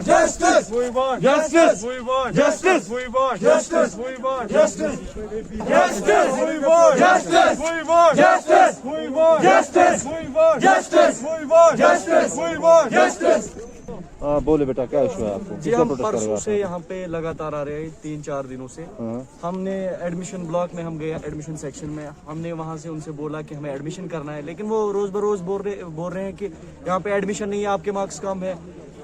Justice! We want justice! We want justice! We want justice! We want justice! Justice! We want justice! We want justice! We want justice! We want justice! We want justice! We want justice! बोले बेटा क्या issue है आपको? जी हम परसों से यहाँ पे लगातार आ रहे हैं 3-4 दिनों से। हमने एडमिशन ब्लॉक में हम गए एडमिशन सेक्शन में, हमने वहाँ से उनसे बोला कि हमें एडमिशन करना है, लेकिन वो रोज बरोज बोल रहे हैं कि यहाँ पे एडमिशन नहीं है, आपके मार्क्स कम है।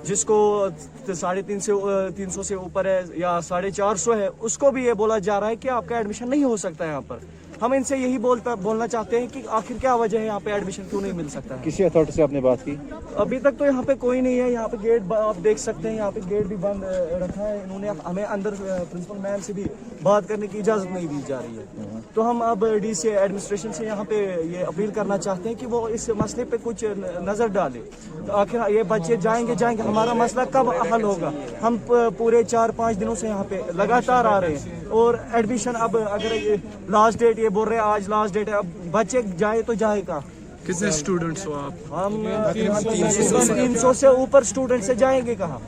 जिसको 350 से ऊपर है या 450 है उसको भी ये बोला जा रहा है कि आपका एडमिशन नहीं हो सकता है यहाँ पर। हम इनसे यही बोलना चाहते हैं कि आखिर क्या वजह है यहाँ पे एडमिशन क्यों नहीं मिल सकता है। किसी अथॉरिटी से आपने बात की? अभी तक तो यहाँ पे कोई नहीं है। यहाँ पे गेट आप देख सकते हैं, यहाँ पे गेट भी बंद रखा है इन्होंने। हमें अंदर प्रिंसिपल मैम से भी बात करने की इजाजत नहीं दी जा रही है। तो हम अब डीसी एडमिनिस्ट्रेशन से यहाँ पे ये अपील करना चाहते हैं कि वो इस मसले पे कुछ नजर डाले। तो आखिर ये बच्चे जाएंगे, हमारा मसला कब हल होगा? हम पूरे 4-5 दिनों से यहाँ पे लगातार आ रहे हैं और एडमिशन अब अगर लास्ट डेट बोल रहे हैं आज लास्ट डेट है, अब बच्चे जाए तो जाए कहाँ? कितने स्टूडेंट्स हो आप? हम 300 से ऊपर स्टूडेंट से जाएंगे कहाँ?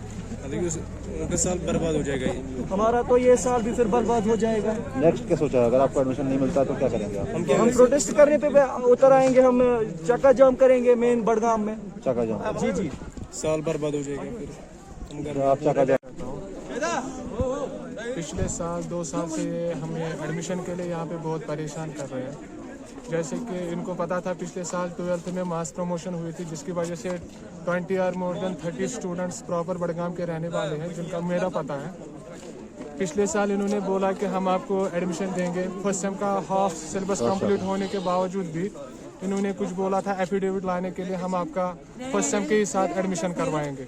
उनका साल बर्बाद हो जाएगा ये। हमारा तो ये साल भी फिर बर्बाद हो जाएगा। नेक्स्ट क्या सोचा? अगर आपको एडमिशन नहीं मिलता तो क्या करेंगे आप? हम प्रोटेस्ट करने पे उतर आएंगे, हम चक्का जाम करेंगे मेन बड़गाम में। चक्का जाम? जी साल बर्बाद हो जाएगा फिर। आप चक्का जाम? पिछले साल 2 साल से हमें एडमिशन के लिए यहाँ पे बहुत परेशान कर रहे हैं। जैसे कि इनको पता था पिछले साल 12th में मास प्रमोशन हुई थी, जिसकी वजह से 20 और more than 30 students proper Budgam के रहने वाले हैं, जिनका मेरा पता है। पिछले साल इन्होंने बोला कि हम आपको एडमिशन देंगे। फर्स्ट सेम का हाफ सिलेबस कंप्लीट होने के बावजूद भी इन्होंने कुछ बोला था एफिडेविट लाने के लिए हम आपका फर्स्ट सेम के ही साथ एडमिशन करवाएंगे,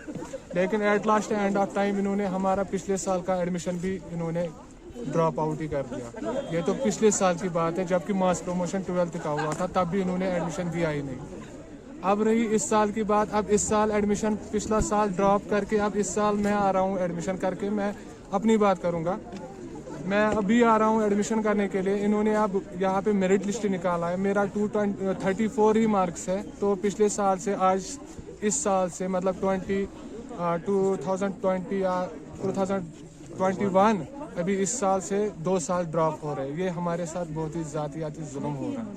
लेकिन at last end of time इन्होंने हमारा पिछले साल का एडमिशन भी इन्होंने ड्रॉप आउट ही कर दिया। ये तो पिछले साल की बात है, जबकि मास प्रमोशन 12th का हुआ था, तब भी इन्होंने एडमिशन दिया ही नहीं। अब रही इस साल की बात, अब इस साल एडमिशन पिछला साल ड्रॉप करके अब इस साल मैं आ रहा हूँ एडमिशन करके। मैं अपनी बात करूँगा, मैं अभी आ रहा हूँ एडमिशन करने के लिए। इन्होंने अब यहाँ पे मेरिट लिस्ट निकाला है, मेरा 234 ही मार्क्स है। तो पिछले साल से आज इस साल से मतलब 2020 या 2021 अभी इस साल से 2 साल ड्रॉप हो रहे हैं। ये हमारे साथ बहुत ही जातियाती जुल्म हो रहा है।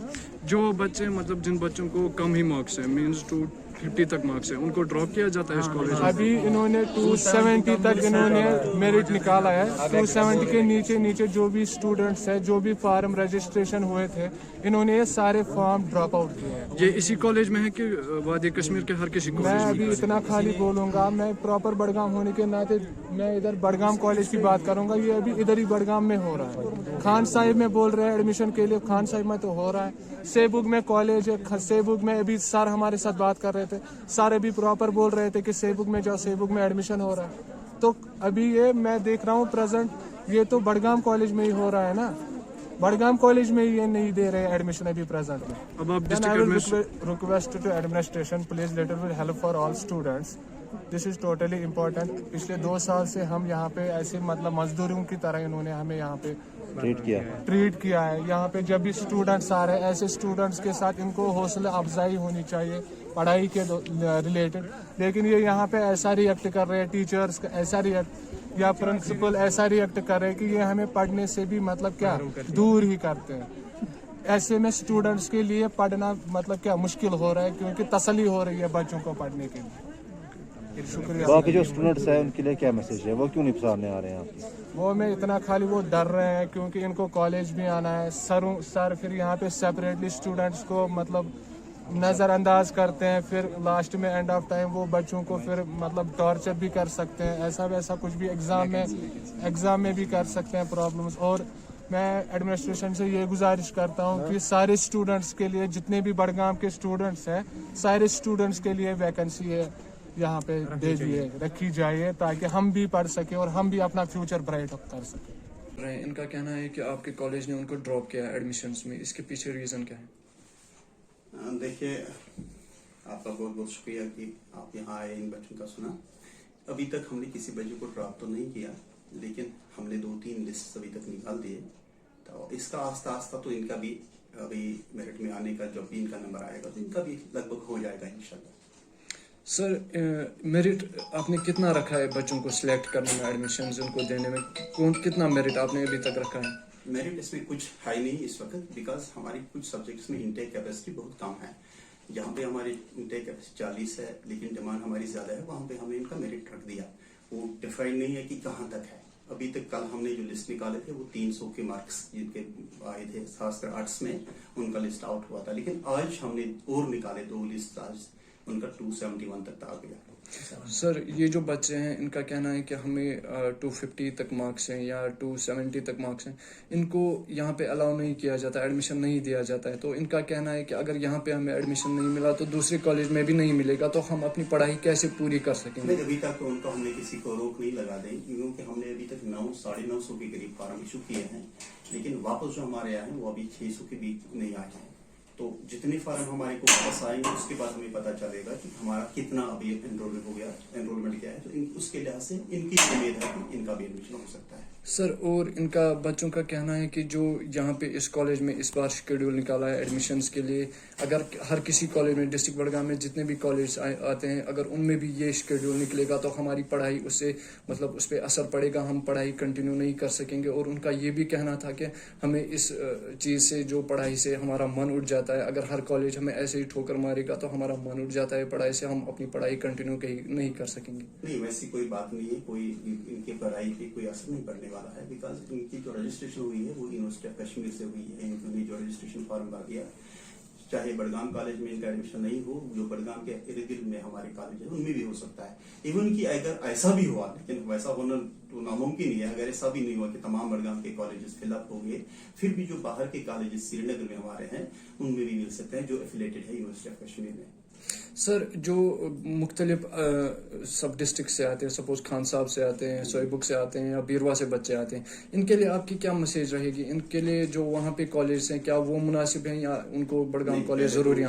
जो बच्चे मतलब जिन बच्चों को कम ही मार्क्स है, मींस 250 तक मार्क्स है, उनको ड्रॉप किया जाता है इस कॉलेज में? अभी इन्होंने 270 तक इन्होंने मेरिट निकाला है। 270 के नीचे जो भी स्टूडेंट्स हैं, जो भी फॉर्म रजिस्ट्रेशन हुए थे, इन्होंने ये सारे फॉर्म ड्रॉप आउट किए हैं। ये इसी कॉलेज में है कि वादी कश्मीर के हर किसी कॉलेज मैं में? अभी इतना खाली बोलूंगा, मैं प्रॉपर बड़गाम होने के नाते मैं इधर बड़गाम कॉलेज की बात करूंगा। ये अभी इधर ही बड़गाम में हो रहा है। खान साहिब में बोल रहे हैं एडमिशन के लिए, खान साहिब में तो हो रहा है। सेबुग में कॉलेज है, सेबुग में अभी सर हमारे साथ बात कर रहे थे, सारे भी प्रॉपर बोल रहे थे कि सेबुग में जाओ, सेबुग में एडमिशन हो रहा है। तो अभी ये मैं देख रहा हूँ प्रेजेंट, ये तो बड़गाम कॉलेज में ही हो रहा है ना, बड़गाम कॉलेज में ये नहीं दे रहे एडमिशन अभी प्रेजेंट में। अब आप request to administration please letter will help for all students, this is totally important. पिछले 2 साल से हम यहाँ पे ऐसे मतलब मजदूरों की तरह इन्होंने हमें यहाँ पे ट्रीट किया है। यहाँ पे जब भी स्टूडेंट्स आ रहे हैं, ऐसे स्टूडेंट्स के साथ इनको हौसला अफजाई होनी चाहिए पढ़ाई के रिलेटेड, लेकिन ये यहाँ पे ऐसा रिएक्ट कर रहे हैं, टीचर्स ऐसा रिएक्ट या प्रिंसिपल ऐसा रिएक्ट कर रहे हैं कि ये हमें पढ़ने से भी मतलब क्या दूर ही करते हैं। ऐसे में स्टूडेंट्स के लिए पढ़ना मतलब क्या मुश्किल हो रहा है, क्योंकि तसल्ली हो रही है बच्चों को पढ़ने के लिए। शुक्रिया। बाकी जो स्टूडेंट्स हैं उनके लिए क्या मैसेज है, वो क्यों नहीं पढ़ने आ रहे हैं आप? वो में इतना खाली वो डर रहे हैं क्योंकि इनको कॉलेज भी आना है। सर फिर यहाँ पे सेपरेटली स्टूडेंट्स को मतलब नज़रअंदाज करते हैं, फिर लास्ट में एंड ऑफ टाइम वो बच्चों को फिर मतलब टॉर्चर भी कर सकते हैं, ऐसा वैसा कुछ भी एग्ज़ाम में भी कर सकते हैं प्रॉब्लम्स। और मैं एडमिनिस्ट्रेशन से ये गुजारिश करता हूँ कि सारे स्टूडेंट्स के लिए, जितने भी बड़गाम के स्टूडेंट्स हैं, सारे स्टूडेंट्स के लिए वैकेंसी है यहाँ पे रखी जाए, ताकि हम भी पढ़ सके और हम भी अपना फ्यूचर ब्राइट कर सके। इनका कहना है कि आपके कॉलेज ने उनको ड्रॉप किया एडमिशन्स में, इसके पीछे रीज़न क्या है? देखिए, आपका बहुत बहुत शुक्रिया कि आप यहाँ आए, इन बच्चों का सुना। अभी तक हमने किसी बच्चे को ड्रॉप तो नहीं किया, लेकिन हमने 2-3 लिस्ट अभी तक निकाल दिए। तो इसका आस्ता आस्ता तो इनका भी अभी मेरिट में आने का जब भी इनका नंबर आएगा तो इनका भी लगभग हो जाएगा इंशाल्लाह। सर मेरिट आपने कितना रखा है बच्चों को सिलेक्ट करने में, एडमिशन उनको देने में, कितना मेरिट आपने अभी तक रखा है? मेरिट इसमें कुछ हाई नहीं इस वक्त, बिकॉज हमारी कुछ सब्जेक्ट्स में इंटेक कैपेसिटी बहुत कम है। जहाँ पे हमारी इंटेक कैपेसिटी 40 है लेकिन डिमांड हमारी ज्यादा है, वहाँ पे हमने इनका मेरिट रख दिया। वो डिफाइंड नहीं है कि कहाँ तक है। अभी तक कल हमने जो लिस्ट निकाले थे वो 300 के मार्क्स जिनके आए थे, खासकर आर्ट्स में उनका लिस्ट आउट हुआ था, लेकिन आज हमने और निकाले 2 लिस्ट, आज उनका 271 तक आ गया। सर ये जो बच्चे हैं इनका कहना है कि हमें 250 तक मार्क्स हैं या 270 तक मार्क्स हैं, इनको यहाँ पे अलाउ नहीं किया जाता, एडमिशन नहीं दिया जाता है। तो इनका कहना है कि अगर यहाँ पे हमें एडमिशन नहीं मिला तो दूसरे कॉलेज में भी नहीं मिलेगा, तो हम अपनी पढ़ाई कैसे पूरी कर सकेंगे? नहीं, अभी तक तो उनको हमने किसी को रोक नहीं लगा दी, क्योंकि हमने अभी तक 900-950 के करीब फॉर्म इशू किए हैं, लेकिन वापस जो हमारे आए हैं वो अभी 600 के बीच नहीं आए हैं। तो जितने फॉर्म हमारे को वापस आएंगे उसके बाद हमें पता चलेगा कि हमारा कितना अभी एनरोलमेंट हो गया, एनरोलमेंट क्या है, तो उसके लिहाज से इनकी उम्मीद है कि इनका भी एडमिशन हो सकता है। सर और इनका बच्चों का कहना है कि जो यहाँ पे इस कॉलेज में इस बार शेड्यूल निकाला है एडमिशन्स के लिए, अगर हर किसी कॉलेज में, डिस्ट्रिक्ट बड़गाम में जितने भी कॉलेज आते हैं, अगर उनमें भी ये शेड्यूल निकलेगा तो हमारी पढ़ाई उससे मतलब उस पर असर पड़ेगा, हम पढ़ाई कंटिन्यू नहीं कर सकेंगे। और उनका ये भी कहना था कि हमें इस चीज़ से, जो पढ़ाई से हमारा मन उठ जाता है, अगर हर कॉलेज हमें ऐसे ही ठोकर मारेगा तो हमारा मन उठ जाता है पढ़ाई से, हम अपनी पढ़ाई कंटिन्यू नहीं कर सकेंगे। नहीं, वैसी कोई बात नहीं है, कोई इनकी पढ़ाई पे कोई असर नहीं पड़ने वाला है, बिकॉज इनकी जो रजिस्ट्रेशन हुई है वो यूनिवर्सिटी ऑफ कश्मीर से हुई है। इन्होंने जो रजिस्ट्रेशन फॉर्म भर दिया, चाहे बड़गाम कॉलेज में इनका एडमिशन नहीं हो, जो बड़गाम के इर्द गिर्द में हमारे कॉलेज है उनमें भी हो सकता है। इवन की अगर ऐसा भी हुआ, लेकिन वैसा होना तो नामुमकिन ही है, अगर ऐसा भी नहीं हुआ कि तमाम बड़गाम के कॉलेजेस फिलअप हो गए, फिर भी जो बाहर के कॉलेजेस श्रीनगर में हमारे हैं उनमें भी मिल सकते हैं जो एफिलेटेड है यूनिवर्सिटी ऑफ कश्मीर में। सर जो मुख्तलिफ सब डिस्ट्रिक्ट से आते हैं, सपोज खान साहब से आते हैं, सोईबुक से आते हैं या बीरवा से बच्चे आते हैं, इनके लिए आपकी क्या मैसेज रहेगी? इनके लिए जो वहाँ पे कॉलेज हैं क्या वो मुनासिब हैं या उनको बड़गाम कॉलेज जरूरी है?